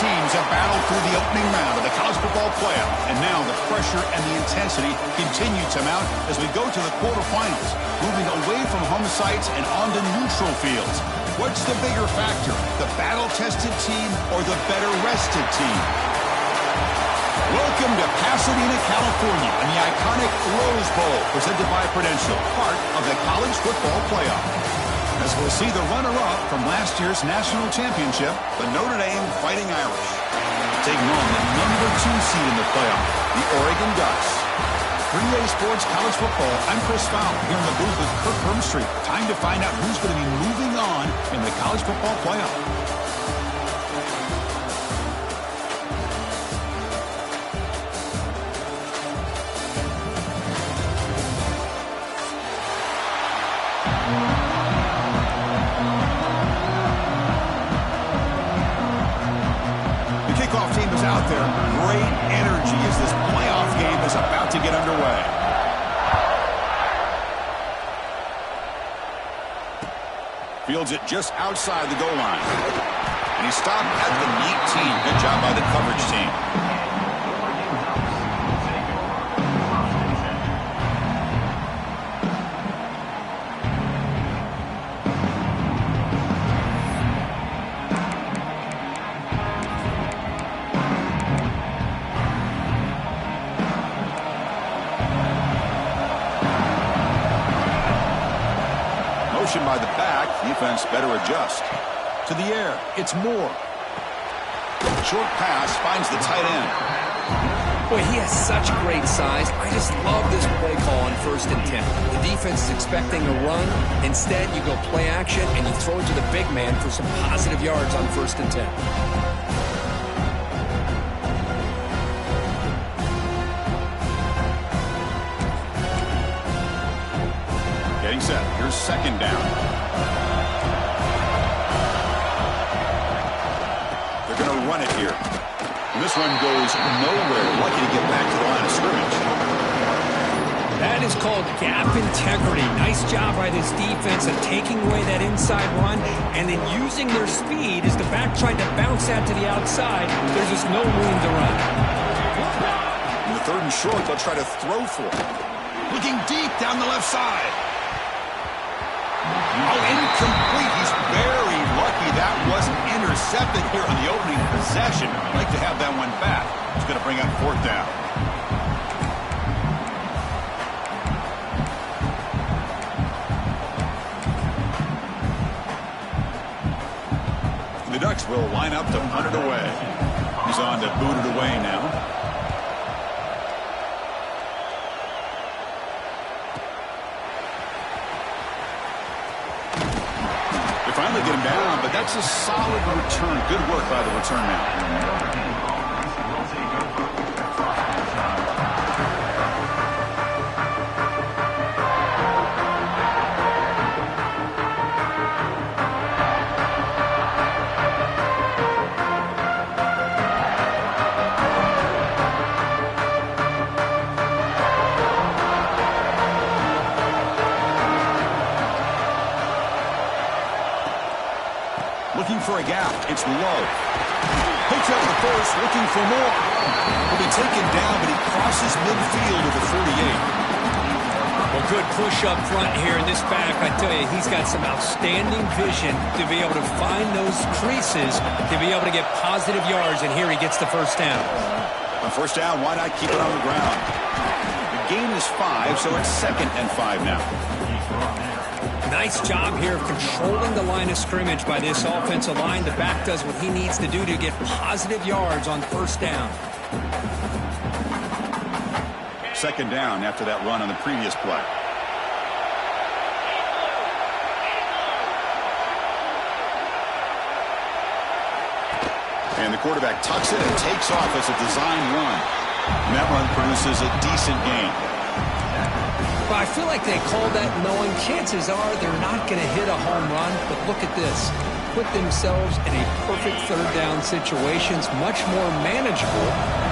teams have battled through the opening round of the college football playoff, and now the pressure and the intensity continue to mount as we go to the quarterfinals, moving away from home sites and onto neutral fields. What's the bigger factor, the battle-tested team or the better-rested team? Welcome to Pasadena, California, and the iconic Rose Bowl, presented by Prudential, part of the college football playoff. As we'll see the runner-up from last year's national championship, the Notre Dame Fighting Irish, taking on the number 2 seed in the playoff, the Oregon Ducks. 3A Sports College Football, I'm Chris Fowler, here in the booth with Kirk Hermstreet. Time to find out who's going to be moving on in the college football playoff. Out there, great energy as this playoff game is about to get underway. Fields it just outside the goal line. And he stopped at the 18. Good job by the coverage team. By the back, defense better adjust. To the air, it's Moore. Short pass finds the tight end. Boy, he has such great size. I just love this play call on 1st and 10. The defense is expecting a run. Instead, you go play action, and you throw it to the big man for some positive yards on 1st and 10. Set. Here's 2nd down. They're going to run it here. And this one goes nowhere. Lucky to get back to the line of scrimmage. That is called gap integrity. Nice job by this defense of taking away that inside run and then using their speed as the back tried to bounce that to the outside. There's just no room to run. In the 3rd and short, they'll try to throw for it. Looking deep down the left side. Oh, incomplete. He's very lucky that wasn't intercepted here on the opening possession. I'd like to have that one back. It's going to bring up 4th down. The Ducks will line up to punt it away. He's on to boot it away now. Finally get him down, but that's a solid return. Good work by the return man. Looking for a gap. It's low. Picks up the first, looking for more. Will be taken down, but he crosses midfield at the 48. Well, good push up front here in this back. I tell you, he's got some outstanding vision to be able to find those creases, to be able to get positive yards, and here he gets the 1st down. On 1st down, why not keep it on the ground? The gain is 5, so it's 2nd and 5 now. Nice job here of controlling the line of scrimmage by this offensive line. The back does what he needs to do to get positive yards on 1st down. 2nd down after that run on the previous play. And the quarterback tucks it and takes off as a design run. And that run produces a decent gain. But I feel like they call that knowing chances are they're not going to hit a home run. But look at this. Put themselves in a perfect 3rd down situation. It's much more manageable.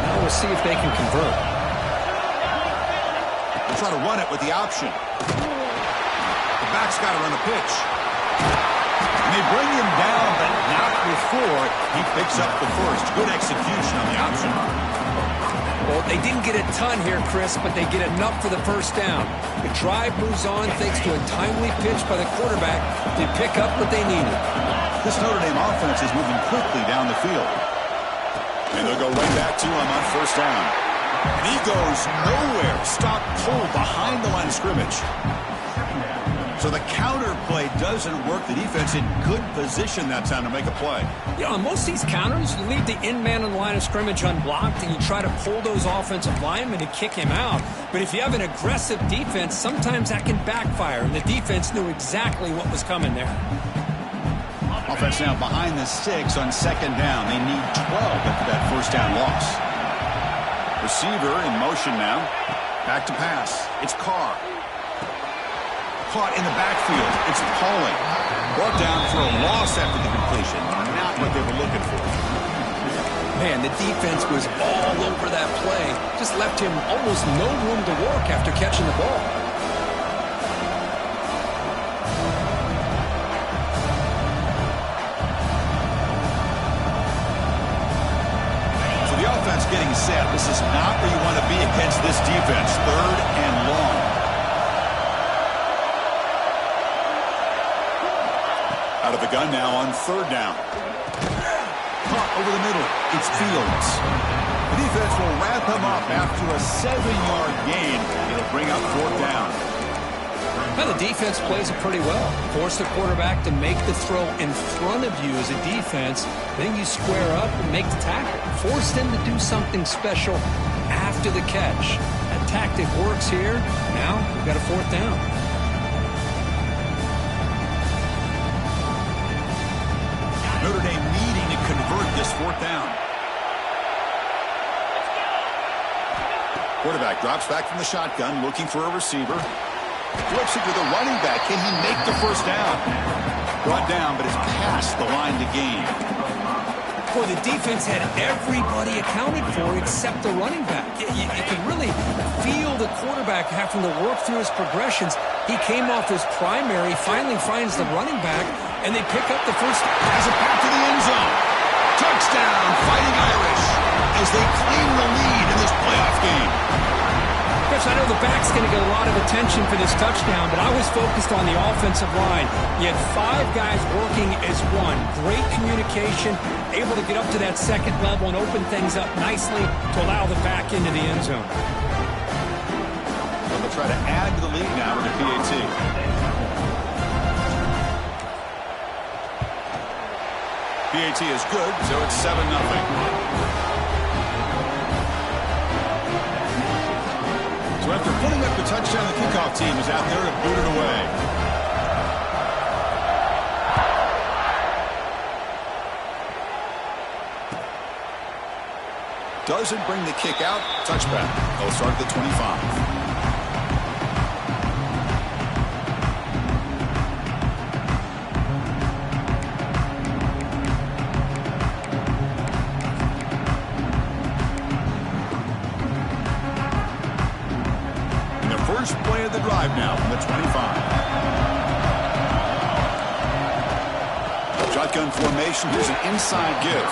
Now we'll see if they can convert. They'll try to run it with the option. The back's got to run the pitch. And they bring him down, but not with 4. He picks up the first. Good execution on the option. Well, they didn't get a ton here, Chris, but they get enough for the first down. The drive moves on thanks to a timely pitch by the quarterback to pick up what they needed. This Notre Dame offense is moving quickly down the field. And they'll go right back to him on first down. And he goes nowhere. Stop cold behind the line of scrimmage. So the counter play doesn't work. The defense in good position that time to make a play. You know, on most of these counters, you leave the in man on the line of scrimmage unblocked, and you try to pull those offensive linemen to kick him out. But if you have an aggressive defense, sometimes that can backfire, and the defense knew exactly what was coming there. Offense now behind the 6 on second down. They need 12 after that first down loss. Receiver in motion now. Back to pass. It's Carr. Caught in the backfield. It's Pauling. Brought down for a loss after the completion. Not what they were looking for. Man, the defense was all over that play. Just left him almost no room to work after catching the ball. So the offense getting set. This is not where you want to be against this defense. 3rd and long. Out of the gun now on 3rd down. Caught over the middle. It's Fields. The defense will wrap him up after a 7-yard gain. It'll bring up 4th down. Well, the defense plays it pretty well. Force the quarterback to make the throw in front of you as a defense. Then you square up and make the tackle. Force them to do something special after the catch. That tactic works here. Now we've got a 4th down. Notre Dame needing to convert this 4th down. Quarterback drops back from the shotgun, looking for a receiver. Flips it to the running back. Can he make the first down? Brought down, but it's past the line to gain. Boy, the defense had everybody accounted for except the running back. You can really feel the quarterback having to work through his progressions. He came off his primary, finally finds the running back, and they pick up the first. Has it back to the end zone. Touchdown, Fighting Irish, as they claim the lead in this playoff game. Chris, I know the back's going to get a lot of attention for this touchdown, but I was focused on the offensive line. You had 5 guys working as one. Great communication, able to get up to that second level and open things up nicely to allow the back into the end zone. They'll try to add to the lead now with the PAT. PAT is good, so it's 7-0. So after putting up the touchdown, the kickoff team is out there to boot it away. Doesn't bring the kick out. Touchback. They'll start at the 25. First play of the drive now from the 25. Shotgun formation. Here's an inside give.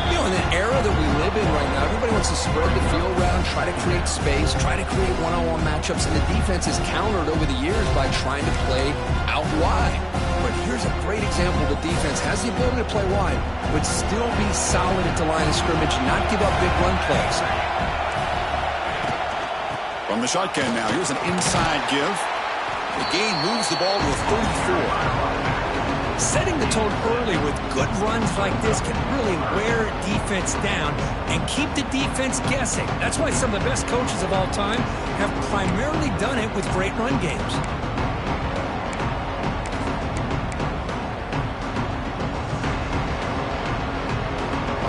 You know, in the era that we live in right now, everybody wants to spread the field around, try to create space, try to create one-on-one matchups, and the defense is countered over the years by trying to play out wide. But here's a great example. The defense has the ability to play wide, but still be solid at the line of scrimmage, not give up big run plays. From the shotgun now, here's an inside give. The gain moves the ball to a 34. Setting the tone early with good runs like this can really wear defense down and keep the defense guessing. That's why some of the best coaches of all time have primarily done it with great run games.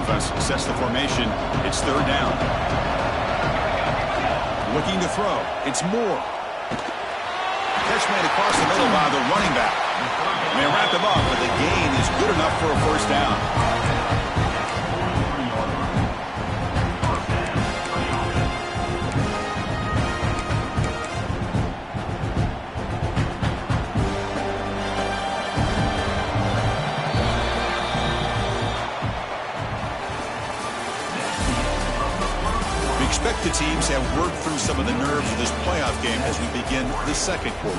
Offense sets the formation. It's 3rd down. Looking to throw. It's Moore. Catch made across the middle by the running back. And they wrap him up, but the gain is good enough for a first down. Expect the teams have worked through some of the nerves of this playoff game as we begin the second quarter.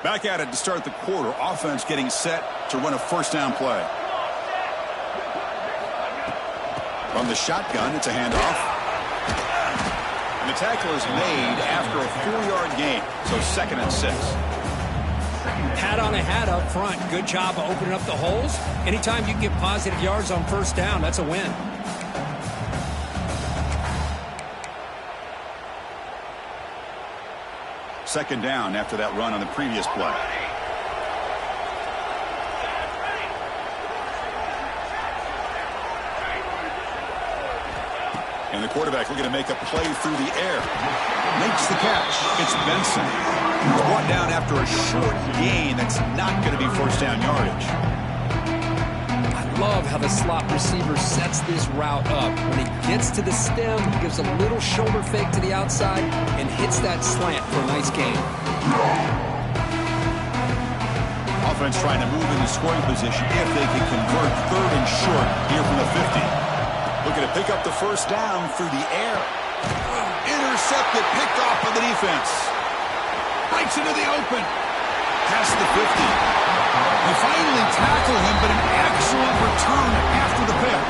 Back at it to start the quarter. Offense getting set to run a first down play. From the shotgun, it's a handoff. And the tackle is made after a 4-yard gain. So 2nd and 6. Hat on a hat up front. Good job of opening up the holes. Anytime you can get positive yards on first down, that's a win. Second down after that run on the previous play. And the quarterback looking to make a play through the air. Makes the catch. It's Benson. He's brought down after a short gain that's not going to be first down yardage. I love how the slot receiver sets this route up. When he gets to the stem, he gives a little shoulder fake to the outside and hits that slant for a nice gain. Offense trying to move into scoring position if they can convert 3rd and short here from the 50. Looking to pick up the first down through the air. Intercepted, picked off by the defense. Breaks into the open. Past the 50. They finally tackle him, but an excellent return after the pick.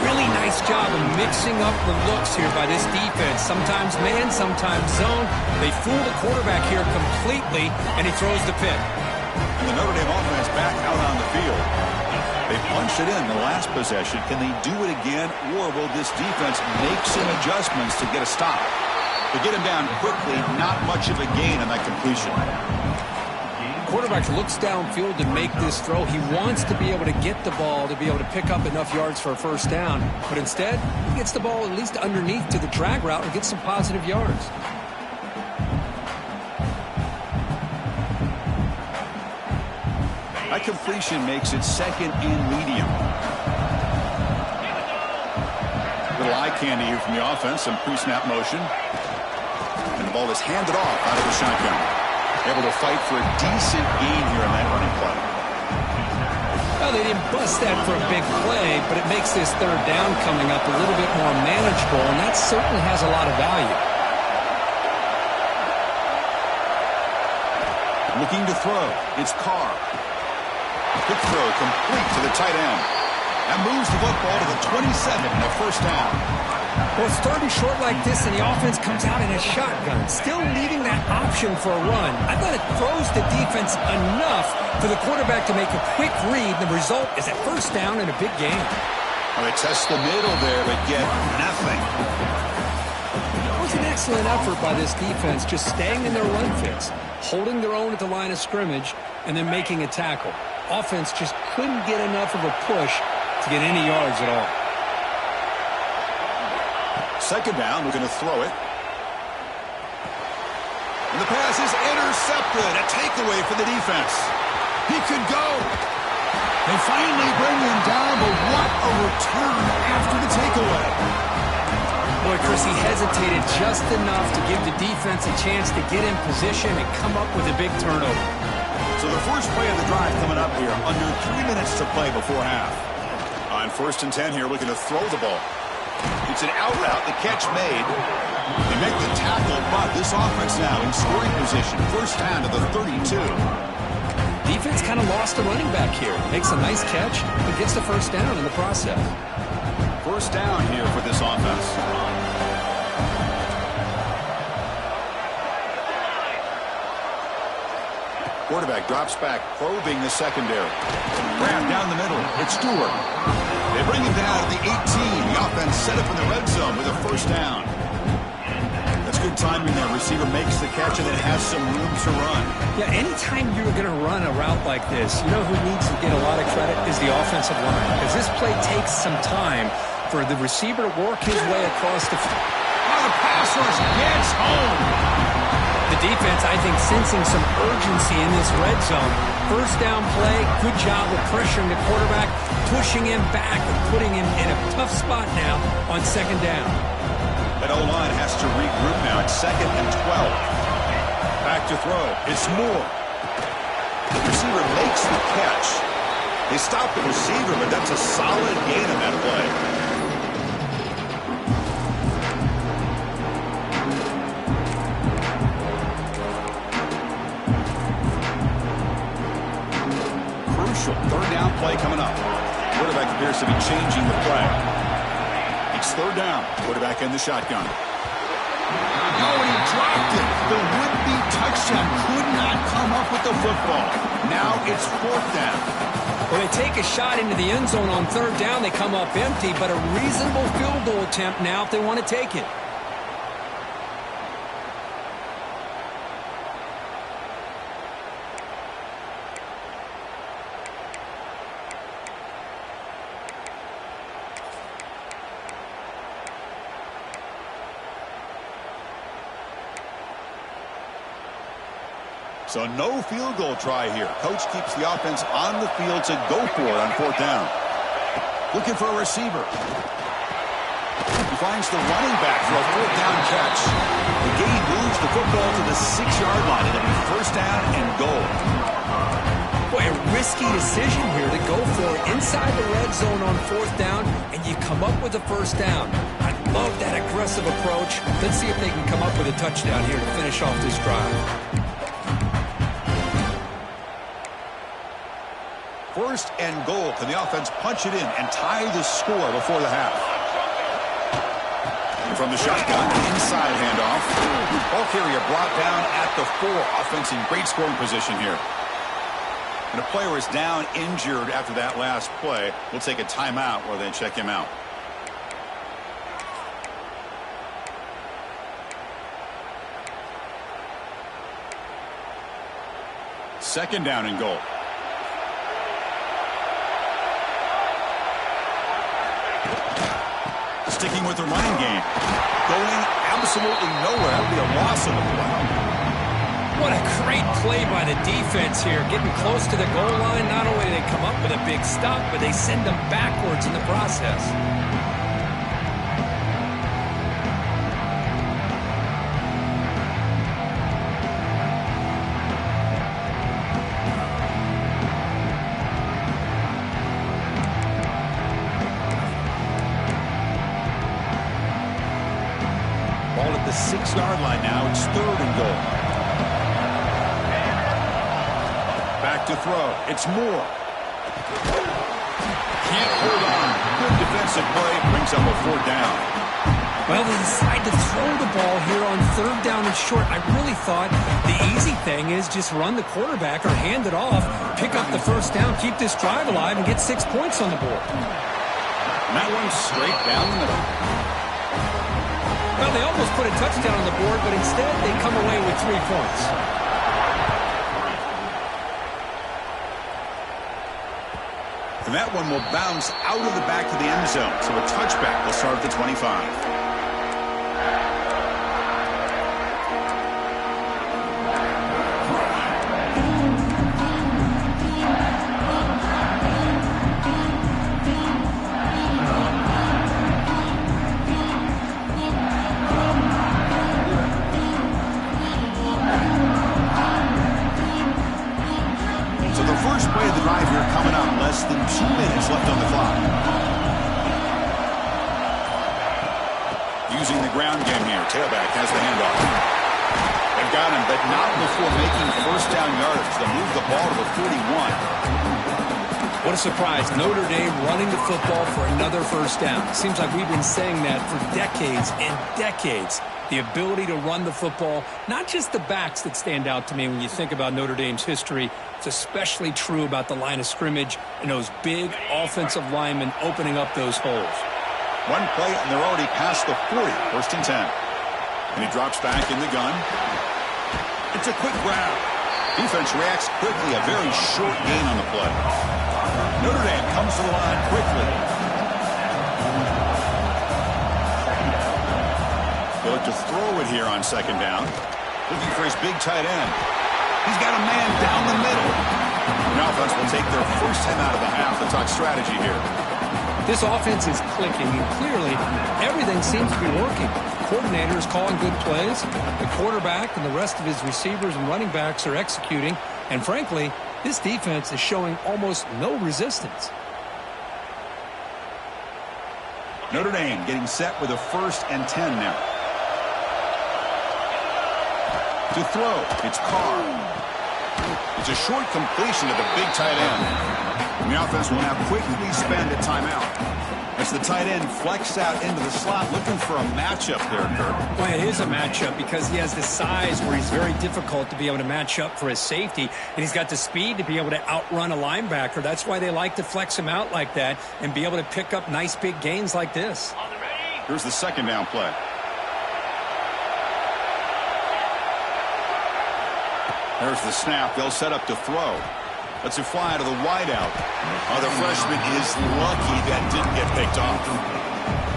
Really nice job of mixing up the looks here by this defense. Sometimes man, sometimes zone. They fool the quarterback here completely, and he throws the pick. And the Notre Dame offense back out on the field. They punched it in the last possession. Can they do it again, or will this defense make some adjustments to get a stop? To get him down quickly, not much of a gain on that completion. Quarterback looks downfield to make this throw. He wants to be able to get the ball to be able to pick up enough yards for a first down. But instead, he gets the ball at least underneath to the drag route and gets some positive yards. That completion makes it 2nd and medium. Little eye candy here from the offense, some pre-snap motion. And the ball is handed off out of the shotgun. Able to fight for a decent gain here on that running play. Well, they didn't bust that for a big play, but it makes this 3rd down coming up a little bit more manageable, and that certainly has a lot of value. Looking to throw. It's Carr. Quick throw complete to the tight end. That moves the football to the 27 and a first down. Well, it's 3rd and short like this, and the offense comes out in a shotgun, still leaving that option for a run. I thought it throws the defense enough for the quarterback to make a quick read. The result is a first down and a big gain. Well, they test the middle there, but get nothing. It was an excellent effort by this defense, just staying in their run fits, holding their own at the line of scrimmage, and then making a tackle. Offense just couldn't get enough of a push to get any yards at all. Second down, we're going to throw it. And the pass is intercepted. A takeaway for the defense. He could go. They finally bring him down, but what a return after the takeaway. Boy, Chris, he hesitated just enough to give the defense a chance to get in position and come up with a big turnover. So the first play of the drive coming up here, under 3 minutes to play before half. On 1st and 10 here, looking to throw the ball. It's an out route, the catch made. They make the tackle, but this offense now in scoring position. First down to the 32. Defense kind of lost a running back here. Makes a nice catch, but gets the first down in the process. First down here for this offense. Quarterback drops back, probing the secondary. Grab down the middle. It's Stewart. They bring him down at the 18. The offense set up in the red zone with a first down. That's good timing there. Receiver makes the catch and then has some room to run. Yeah, anytime you're going to run a route like this, you know who needs to get a lot of credit is the offensive line. Because this play takes some time for the receiver to work his way across the field. Oh, the pass rush gets home. The defense, I think, sensing some urgency in this red zone. First down play, good job of pressuring the quarterback, pushing him back and putting him in a tough spot now on second down. That O-line has to regroup now. It's 2nd and 12. Back to throw. It's Moore. The receiver makes the catch. They stop the receiver, but that's a solid gain on that play. Crucial 3rd down play coming up. Quarterback appears to be changing the play. It's 3rd down. Quarterback in the shotgun. Oh, and he dropped it. The would-be touchdown could not come up with the football. Now it's 4th down. When they take a shot into the end zone on 3rd down, they come up empty, but a reasonable field goal attempt now if they want to take it. So no field goal try here. Coach keeps the offense on the field to go for it on 4th down. Looking for a receiver. He finds the running back for a 4th down catch. The gain moves the football to the 6-yard line. It'll be 1st down and goal. Boy, a risky decision here to go for it inside the red zone on 4th down, and you come up with a 1st down. I love that aggressive approach. Let's see if they can come up with a touchdown here to finish off this drive. 1st and goal. Can the offense punch it in and tie the score before the half? And from the shotgun, inside handoff. Ball carrier brought down at the 4. Offense in great scoring position here. And a player is down injured after that last play. We'll take a timeout while they check him out. Second down and goal. Sticking with the running game. Going absolutely nowhere. That would be a loss of the play. What a great play by the defense here. Getting close to the goal line. Not only do they come up with a big stop, but they send them backwards in the process. Ball at the 6-yard line now. It's 3rd and goal. Back to throw. It's Moore. Can't hold on. Good defensive play. Brings up a 4th down. Well, they decide to throw the ball here on 3rd down and short. I really thought the easy thing is just run the quarterback or hand it off, pick up the 1st down, keep this drive alive, and get 6 points on the board. And that one's straight down the middle. Well, they almost put a touchdown on the board, but instead they come away with 3 points. And that one will bounce out of the back of the end zone. So a touchback will start at the 25. First play of the drive here coming up. Less than 2 minutes left on the clock. Using the ground game here. Tailback has the handoff. They've got him, but not before making 1st down yardage. They'll move the ball to the 41. What a surprise. Notre Dame running the football for another 1st down. Seems like we've been saying that for decades and decades. The ability to run the football, not just the backs that stand out to me when you think about Notre Dame's history. It's especially true about the line of scrimmage and those big offensive linemen opening up those holes. One play, and they're already past the 40. 1st and 10. And he drops back in the gun. It's a quick grab. Defense reacts quickly. A very short gain on the play. Notre Dame comes to the line quickly. They look to throw it here on 2nd down. Looking for his big tight end. He's got a man down the middle. The offense will take their 1st time out of the half and talk strategy here. This offense is clicking, and clearly everything seems to be working. The coordinator is calling good plays. The quarterback and the rest of his receivers and running backs are executing. And frankly, this defense is showing almost no resistance. Notre Dame getting set with a 1st and 10 now. To throw, it's Carr. It's a short completion to the big tight end. And the offense will now quickly spend a timeout as the tight end flexed out into the slot, looking for a matchup there, Kirk. Well, it is a matchup because he has the size where he's very difficult to be able to match up for his safety, and he's got the speed to be able to outrun a linebacker. That's why they like to flex him out like that and be able to pick up nice big gains like this. Here's the 2nd down play. There's the snap. They'll set up to throw. Let's it fly to the wideout. Oh, the freshman is lucky that didn't get picked off.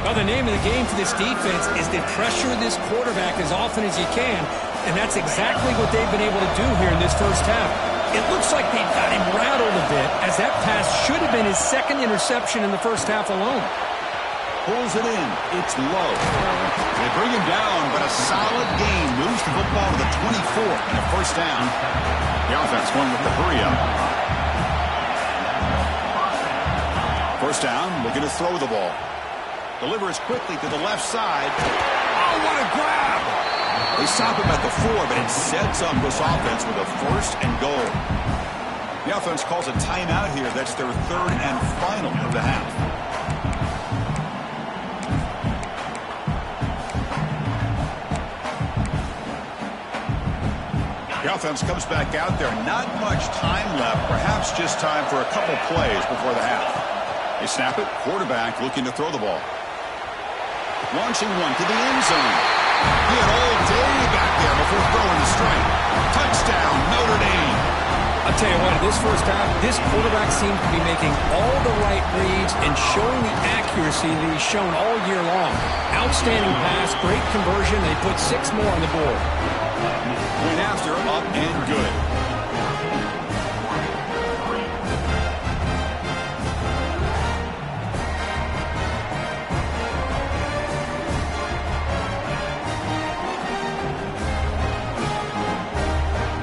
Well, the name of the game for this defense is to pressure this quarterback as often as you can, and that's exactly what they've been able to do here in this first half. It looks like they've got him rattled a bit, as that pass should have been his 2nd interception in the first half alone. Pulls it in. It's low. They bring him down, but a solid gain moves the football to the 24 and a 1st down. The offense going with the hurry up. 1st down, looking to throw the ball. Delivers quickly to the left side. Oh, what a grab! They stop him at the 4, but it sets up this offense with a 1st and goal. The offense calls a timeout here. That's their 3rd and final of the half. The offense comes back out there. Not much time left. Perhaps just time for a couple plays before the half. They snap it. Quarterback looking to throw the ball. Launching one to the end zone. He had all day back there before throwing the strike. Touchdown, Notre Dame. I'll tell you what, in this first half, this quarterback seemed to be making all the right reads and showing the accuracy that he's shown all year long. Outstanding pass, great conversion. They put 6 more on the board. Point after, up and good.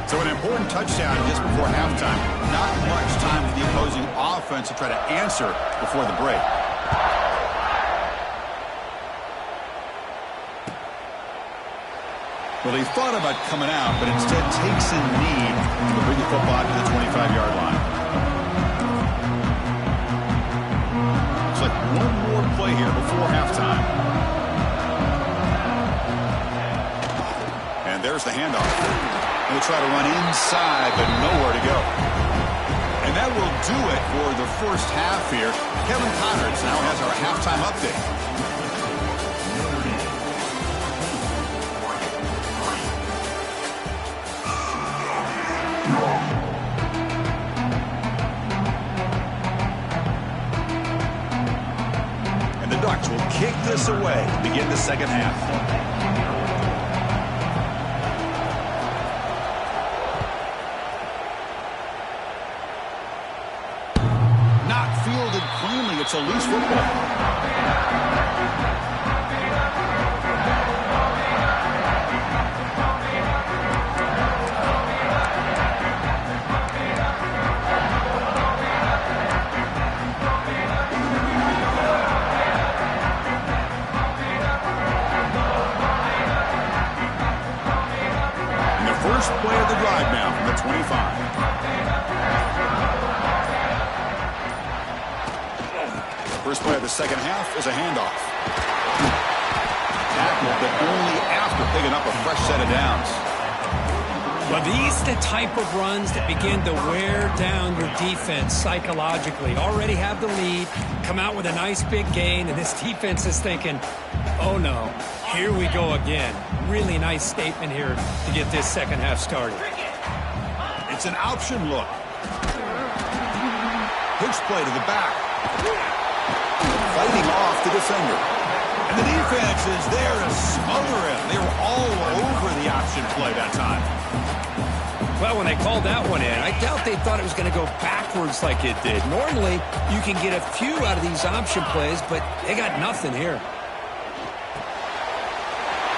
So an important touchdown just before halftime. Not much time for the opposing offense to try to answer before the break. Well, he thought about coming out, but instead takes a knee to bring the football to the 25-yard line. Looks like one more play here before halftime. And there's the handoff. He'll try to run inside, but nowhere to go. And that will do it for the first half here. Kevin Connerts now has our halftime update. And the Ducks will kick this away to begin the second half. Fielded cleanly. It's a loose football. And the first play of the drive now from the 25. First play of the second half is a handoff. Tackle, but only after picking up a fresh set of downs. Well, these are the type of runs that begin to wear down your defense psychologically. Already have the lead, come out with a nice big gain, and this defense is thinking, oh no, here we go again. Really nice statement here to get this second half started. It's an option look. Pitch play to the back. Fighting off the defender. And the defense is there to smother him. They were all over the option play that time. Well, when they called that one in, I doubt they thought it was going to go backwards like it did. Normally, you can get a few out of these option plays, but they got nothing here.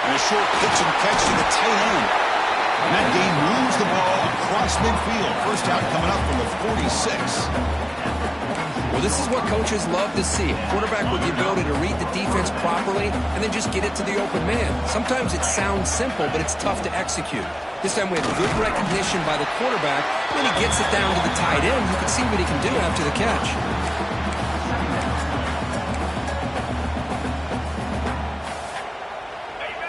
And a short pitch and catch to the tight end. And that game moves the ball across midfield. First out coming up from the 46. Well, this is what coaches love to see. A quarterback with the ability to read the defense properly and then just get it to the open man. Sometimes it sounds simple, but it's tough to execute. This time we have good recognition by the quarterback. When he gets it down to the tight end, you can see what he can do after the catch.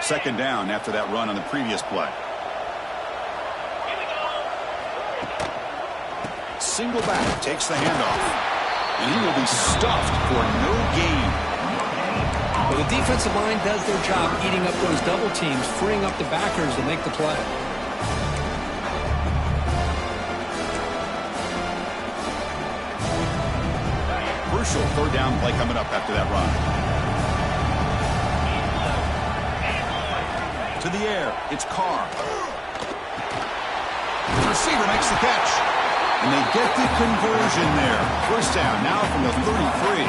Second down after that run on the previous play. Single back takes the handoff. And he will be stuffed for no gain. Well, the defensive line does their job eating up those double teams, freeing up the backers to make the play. Crucial third down play coming up after that run. To the air, it's Carr. The receiver makes the catch. And they get the conversion there. First down now from the 33.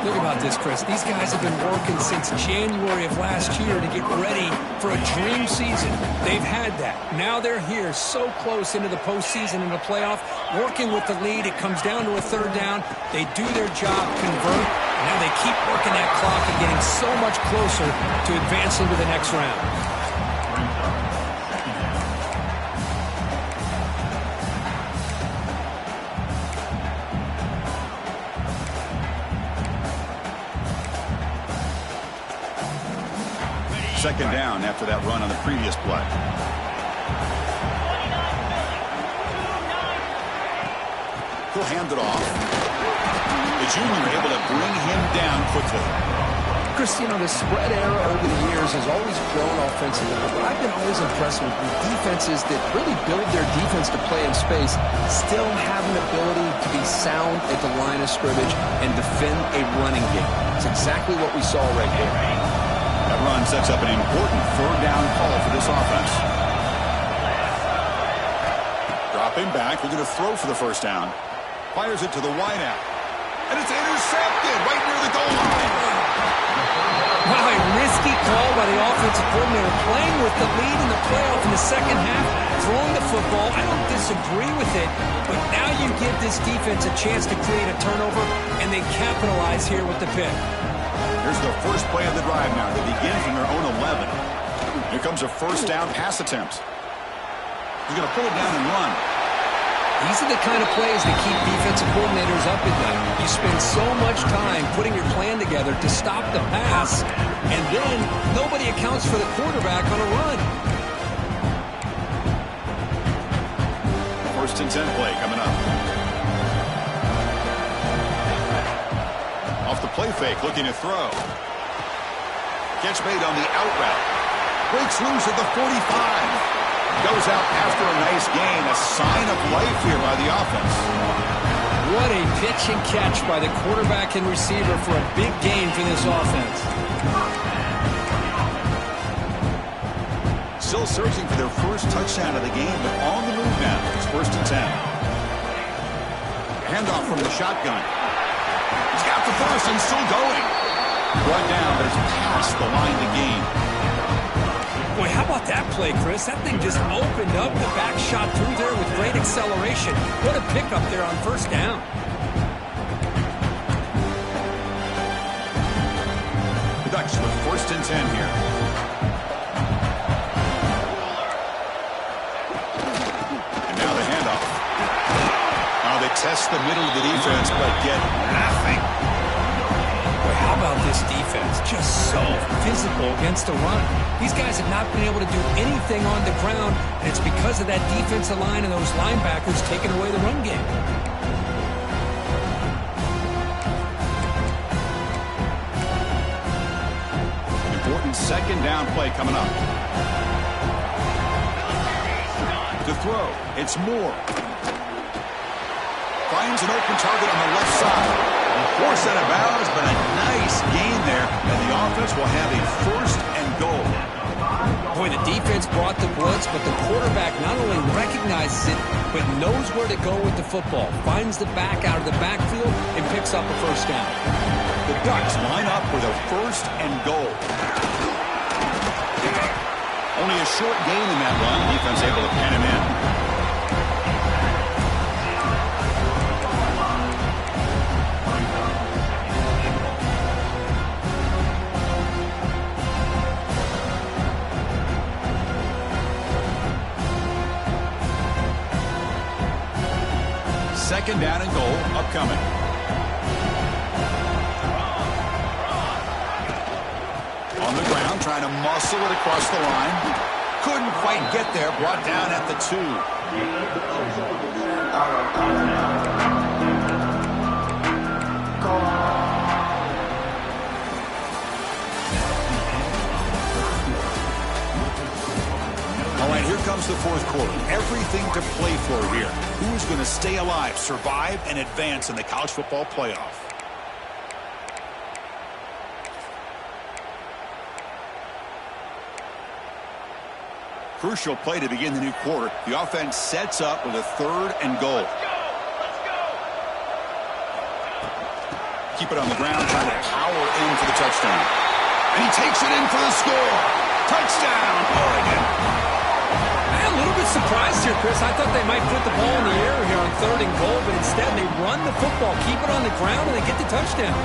Look about this, Chris. These guys have been working since January of last year to get ready for a dream season. They've had that. Now they're here so close into the postseason and the playoff, working with the lead. It comes down to a third down. They do their job, convert. Now they keep working that clock and getting so much closer to advancing to the next round. Second down after that run on the previous play. He'll hand it off. The junior able to bring him down quickly. Chris, you know, the spread era over the years has always grown offensively, but I've been always impressed with defenses that really build their defense to play in space, still have an ability to be sound at the line of scrimmage and defend a running game. It's exactly what we saw right here. That run sets up an important third down call for this offense. Dropping back, looking to throw for the first down. Fires it to the wideout. And it's intercepted right near the goal line. Wow, a risky call by the offensive coordinator, playing with the lead in the playoff in the second half, throwing the football. I don't disagree with it, but now you give this defense a chance to create a turnover, and they capitalize here with the pick. Here's the first play of the drive now. They begin from their own 11. Here comes a first down pass attempt. He's going to pull it down and run. These are the kind of plays that keep defensive coordinators up at night. You spend so much time putting your plan together to stop the pass, and then nobody accounts for the quarterback on a run. First and 10 play coming up. Off the play fake, looking to throw. Catch made on the out route. Breaks loose at the 45. Goes out after a nice gain. A sign of life here by the offense. What a pitch and catch by the quarterback and receiver for a big gain for this offense. Still searching for their first touchdown of the game, but on the move now. It's first and 10. Handoff from the shotgun. He's got the first and still going. Brought down, but it's past the line to gain. Boy, how about that play, Chris? That thing just opened up. The back shot through there with great acceleration. What a pickup there on first down. The Ducks with first and 10 here. And now the handoff. Now they test the middle of the defense, but get nothing. Boy, how about this defense? Just so physical against the run. These guys have not been able to do anything on the ground, and it's because of that defensive line and those linebackers taking away the run game. Important second down play coming up. To throw, it's Moore. Finds an open target on the left side. Force out of bounds, but a nice gain there, and the offense will have a first and goal. Boy, the defense brought the blitz. wants, but the quarterback not only recognizes it, but knows where to go with the football. Finds the back out of the backfield and picks up a first down. The Ducks line up with a first and goal. Only a short gain in that run. Defense able to pen him in. Second down and goal upcoming. On the ground, trying to muscle it across the line. Couldn't quite get there. Brought down at the 2. All right, here comes the fourth quarter. Everything to play for here. Who is going to stay alive, survive, and advance in the college football playoff? Crucial play to begin the new quarter. The offense sets up with a third and goal. Keep it on the ground, trying to power in for the touchdown. And he takes it in for the score. Touchdown, Oregon. I'm a little bit surprised here, Chris. I thought they might put the ball in the air here on third and goal, but instead they run the football, keep it on the ground, and they get the touchdown.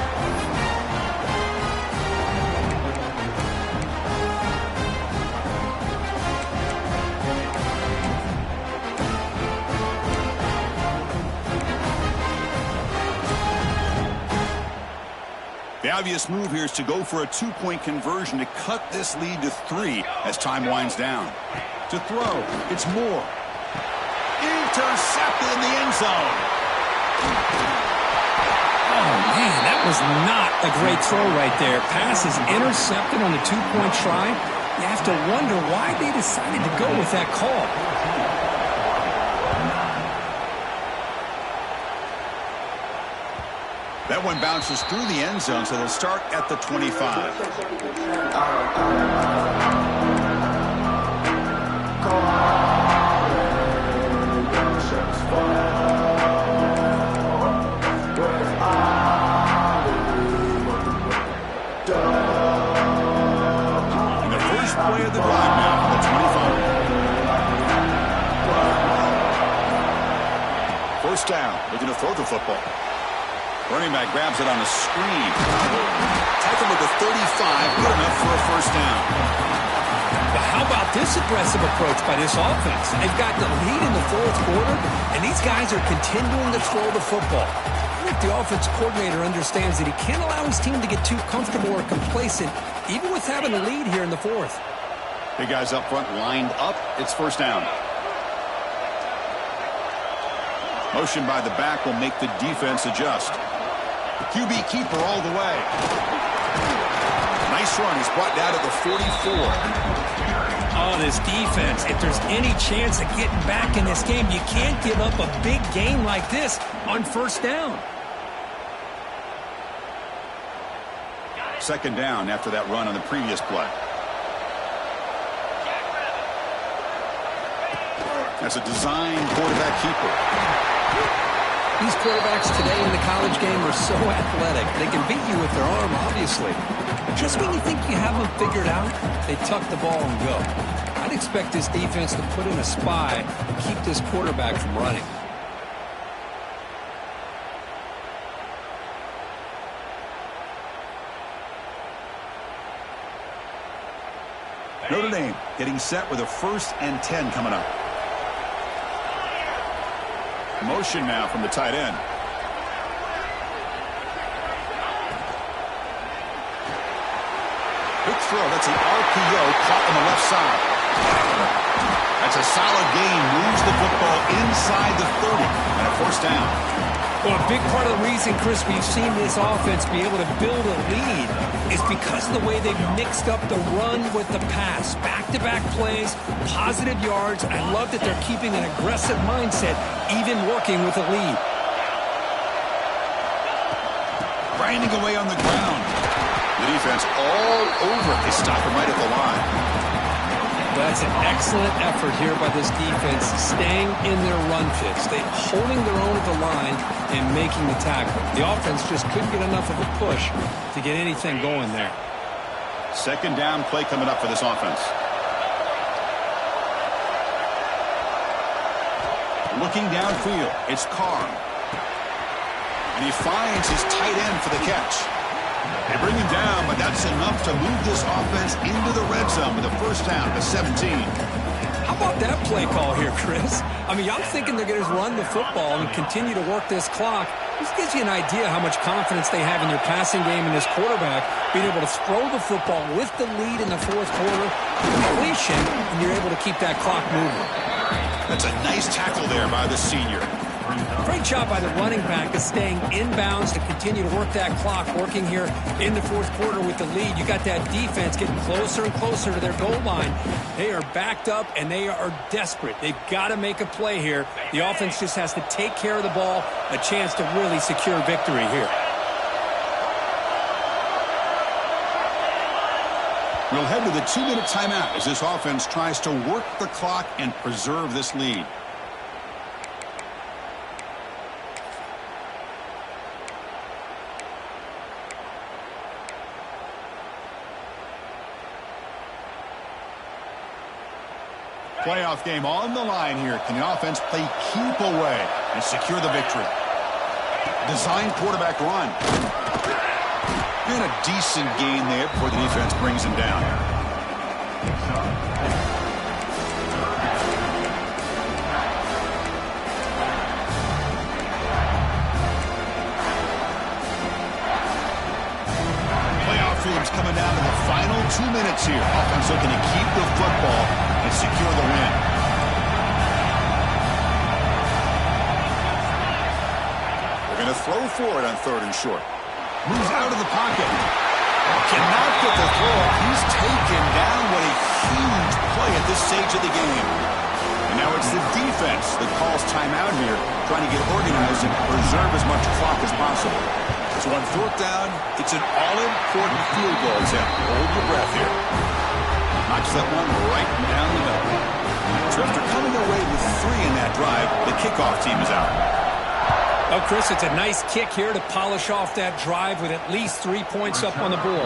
The obvious move here is to go for a 2-point conversion to cut this lead to 3 as time winds down. To throw, it's Moore. Intercepted in the end zone. Oh, man, that was not a great throw right there. Pass is intercepted on the 2-point try. You have to wonder why they decided to go with that call. That one bounces through the end zone, so they'll start at the 25. And the first play of the drive now from the 25. First down, looking to throw the football. Running back grabs it on a screen. Tackled at the 35, good enough for a first down. But how about this aggressive approach by this offense? They've got the lead in the fourth quarter, and these guys are continuing to throw the football. I think the offense coordinator understands that he can't allow his team to get too comfortable or complacent, even with having a lead here in the fourth. Big guys up front lined up. It's first down. Motion by the back will make the defense adjust. QB keeper all the way. Nice run. He's brought down to the 44. Oh, this defense, if there's any chance of getting back in this game, you can't give up a big game like this on first down. Second down after that run on the previous play. That's a design quarterback keeper. These quarterbacks today in the college game are so athletic. They can beat you with their arm, obviously. Just when you think you have them figured out, they tuck the ball and go. I'd expect this defense to put in a spy and keep this quarterback from running. Notre Dame getting set with a 1st and 10 coming up. Motion now from the tight end. Quick throw. That's an RPO caught on the left side. That's a solid gain. Moves the football inside the 30 and a first down. Well, a big part of the reason, Chris, we've seen this offense be able to build a lead is because of the way they've mixed up the run with the pass. Back-to-back plays, positive yards. I love that they're keeping an aggressive mindset, even working with a lead. Grinding away on the ground. The defense all over it. They stop him right at the line. That's an excellent effort here by this defense, staying in their run fits. They're holding their own at the line and making the tackle. The offense just couldn't get enough of a push to get anything going there. Second down play coming up for this offense. Looking downfield, it's Carr. And he finds his tight end for the catch. They bring him down, but that's enough to move this offense into the red zone with a first down to 17. How about that play call here, Chris? I mean, I'm thinking they're going to run the football and continue to work this clock. This gives you an idea how much confidence they have in their passing game and this quarterback being able to throw the football with the lead in the fourth quarter, completion, and you're able to keep that clock moving. That's a nice tackle there by the senior. Great job by the running back of staying inbounds to continue to work that clock, working here in the fourth quarter with the lead. You got that defense getting closer and closer to their goal line. They are backed up, and they are desperate. They've got to make a play here. The offense just has to take care of the ball, a chance to really secure victory here. We'll head to the 2-minute timeout as this offense tries to work the clock and preserve this lead. Playoff game on the line here. Can the offense play keep away and secure the victory? Design quarterback run. And a decent gain there before the defense brings him down. Playoff films coming down to the final 2 minutes here. Offense looking to keep the football and secure the win. They're going to throw for it on 3rd and short. Moves out of the pocket. Cannot get the throw. He's taken down. What a huge play at this stage of the game. And now it's the defense that calls timeout here, trying to get organized and preserve as much clock as possible. So on 4th down, it's an all-important field goal attempt. Hold your breath here. Knocks that one right down the middle. So after coming away with 3 in that drive, the kickoff team is out. Oh, Chris, it's a nice kick here to polish off that drive with at least 3 points up on the board.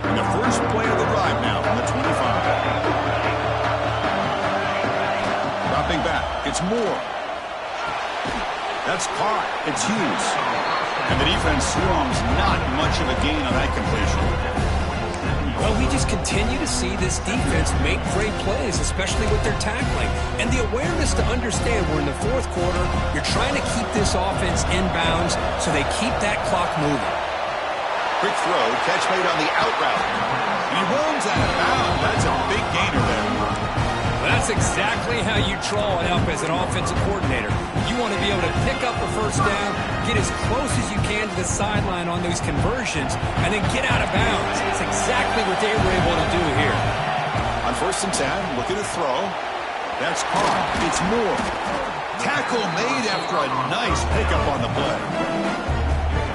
And the first play of the drive now from the 25. Back. It's Moore. That's caught. It's Hughes. And the defense swarms. Not much of a gain on that completion. Well, we just continue to see this defense make great plays, especially with their tackling. And the awareness to understand we're in the fourth quarter, you're trying to keep this offense in bounds so they keep that clock moving. Quick throw. Catch made on the out route. He runs out of bounds. That's a big gainer there. That's exactly how you draw it up as an offensive coordinator. You want to be able to pick up a first down, get as close as you can to the sideline on those conversions, and then get out of bounds. That's exactly what they were able to do here. On 1st and 10, looking to throw. That's Carr. It's Moore. Tackle made after a nice pickup on the play.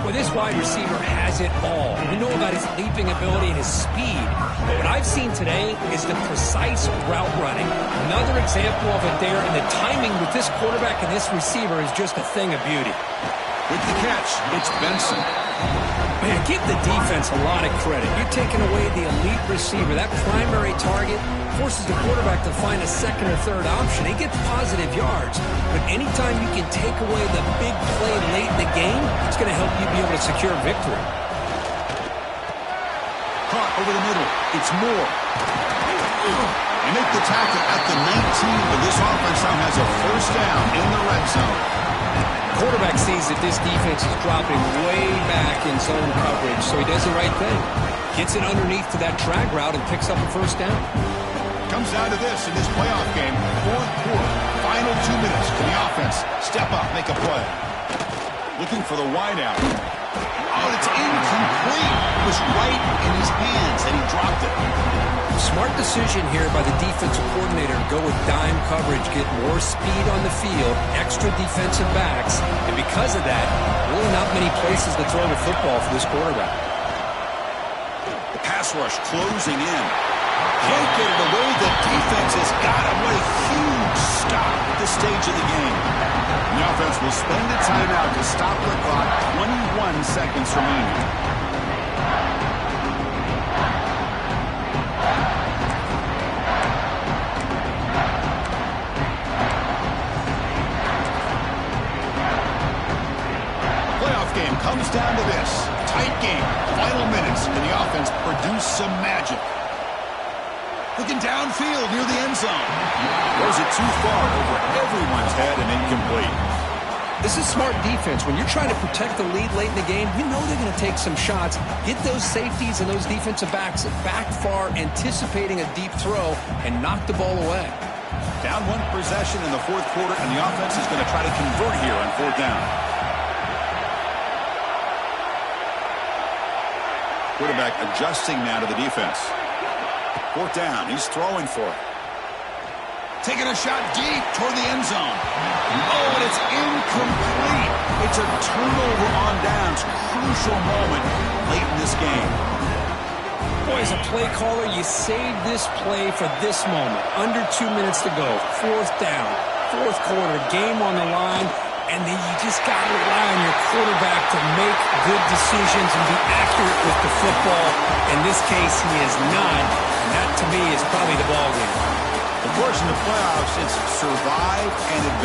Well, this wide receiver has it all. We know about his leaping ability and his speed. What I've seen today is the precise route running. Another example of it there, and the timing with this quarterback and this receiver is just a thing of beauty. With the catch, it's Benson. Man, give the defense a lot of credit. You're taking away the elite receiver. That primary target forces the quarterback to find a 2nd or 3rd option. He gets positive yards. But anytime you can take away the big play late in the game, it's going to help you be able to secure victory. Caught over the middle. It's Moore. They make the tackle at the 19, but this offense now has a first down in the red zone. Quarterback sees that this defense is dropping way back in zone coverage, so he does the right thing. Gets it underneath to that drag route and picks up a first down. Comes down to this in this playoff game. 4th quarter, final 2 minutes. Can the offense step up, make a play? Looking for the wideout. Oh, it's incomplete. It was right in his hands, and he dropped it. Smart decision here by the defensive coordinator to go with dime coverage, get more speed on the field, extra defensive backs, and because of that, really not many places to throw the football for this quarterback. The pass rush closing in. Can't get it away. The defense has got him. What a huge stop at this stage of the game. The offense will spend a timeout to stop the clock. 21 seconds remaining. The playoff game comes down to this. Tight game. Final minutes, and the offense produced some magic. Looking downfield near the end zone. Throws it too far over everyone's head and incomplete. This is smart defense. When you're trying to protect the lead late in the game, you know they're going to take some shots. Get those safeties and those defensive backs back far, anticipating a deep throw, and knock the ball away. Down one possession in the fourth quarter, and the offense is going to try to convert here on fourth down. Quarterback adjusting now to the defense. Fourth down, he's throwing for it. Taking a shot deep toward the end zone. Oh, and it's incomplete. It's a turnover on downs. Crucial moment late in this game. Boy, as a play caller, you save this play for this moment. Under 2 minutes to go. Fourth down. Fourth quarter. Game on the line. And then you just got to rely on your quarterback to make good decisions and be accurate with the football. In this case, he is not. And that, to me, is probably the ballgame. Of course, in the playoffs, it's survive and advance.